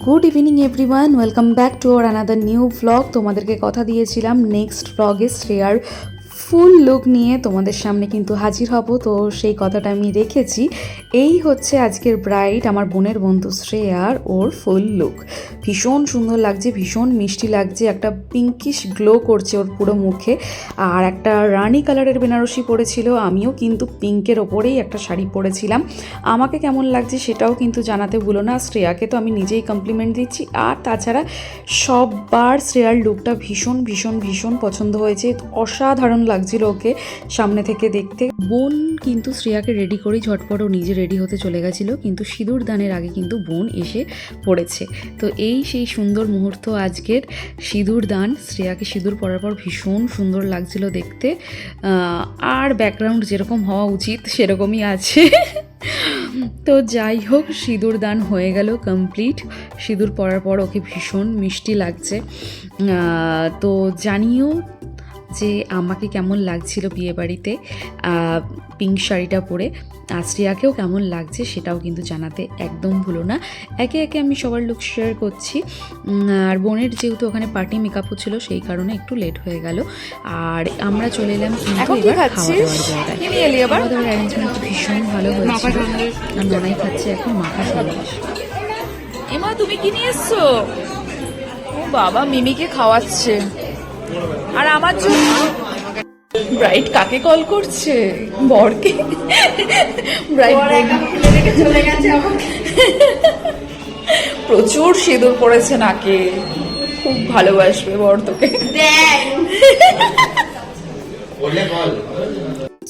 Good evening everyone, welcome back to our another new vlog. তোমাদেরকে কথা দিয়েছিলাম next ভ্লগে শ্রেয়ার ফুল look নিয়ে তোমাদের সামনে কিন্তু হাজির হব, তো সেই কথাটা আমি রেখেছি। এই হচ্ছে আজকের ব্রাইড, আমার বোনের বন্ধু শ্রেয়ার, ওর ফুল লুক ভীষণ সুন্দর লাগছে, ভীষণ মিষ্টি লাগছে, একটা পিঙ্কিশ গ্লো করছে ওর পুরো মুখে। আর একটা রানি কালারের বেনারসি পরেছিল, আমিও কিন্তু পিঙ্কের ওপরেই একটা শাড়ি পরেছিলাম। আমাকে কেমন লাগছে সেটাও কিন্তু জানাতে ভুলো না। শ্রেয়াকে তো আমি নিজেই কমপ্লিমেন্ট দিচ্ছি, আর তাছাড়া সববার শ্রেয়ার লুকটা ভীষণ ভীষণ ভীষণ পছন্দ হয়েছে, অসাধারণ লাগছিল ওকে সামনে থেকে দেখতে। বোন কিন্তু শ্রেয়াকে রেডি করেই ঝটপট ও নিজে রেডি হতে চলে গেছিলো, কিন্তু সিঁদুর দানের আগে কিন্তু বোন এসে পড়েছে। তো এই সেই সুন্দর মুহূর্ত আজকের সিঁদুর দান। শ্রেয়াকে সিঁদুর পরার পর ভীষণ সুন্দর লাগছিল দেখতে, আর ব্যাকগ্রাউন্ড যেরকম হওয়া উচিত সেরকমই আছে। তো যাই হোক, সিঁদুর দান হয়ে গেল কমপ্লিট। সিঁদুর পরার পর ওকে ভীষণ মিষ্টি লাগছে। তো জানিও যে আমাকে কেমন লাগছিল বিয়েবাড়িতে পিঙ্ক শাড়িটা পরে, আর শ্রেয়াকেও কেমন লাগছে সেটাও কিন্তু জানাতে একদম ভুলো না। একে একে আমি সবার লুক শেয়ার করছি। আর বোনের যেহেতু ওখানে পার্টি মেকআপ হচ্ছিল সেই কারণে একটু লেট হয়ে গেল, আর আমরা চলে এলাম কিন্তু এবার খাওয়া দাওয়ার জায়গায়। খাওয়া দাওয়ার অ্যারেঞ্জমেন্ট ভীষণ ভালো হয়েছিল। আর ননাই খাচ্ছে এখন মাখা সন্দেশ। এমা তুমি কি নিয়ে এসছো? ও বাবা, মিমিকে খাওয়াচ্ছে। আর আমার জন্য ব্রাইড কাকে কল করছে? বরকে। ব্রাইড চলে গেছে। প্রচুর সিঁদুর পড়েছে নাকে, খুব ভালোবাসবে বর তোকে।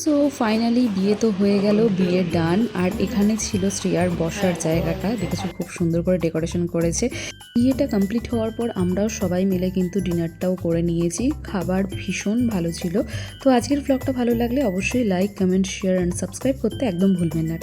সো ফাইনালি বিয়ে তো হয়ে গেল, বিয়ে ডান। আর এখানে ছিল শ্রেয়ার বসার জায়গাটা, দেখেছো খুব সুন্দর করে ডেকোরেশন করেছে। বিয়েটা কমপ্লিট হওয়ার পর আমরাও সবাই মিলে কিন্তু ডিনারটাও করে নিয়েছি, খাবার ভীষণ ভালো ছিল। তো আজকের ব্লগটা ভালো লাগলে অবশ্যই like, comment, share and subscribe করতে একদম ভুলবেন না।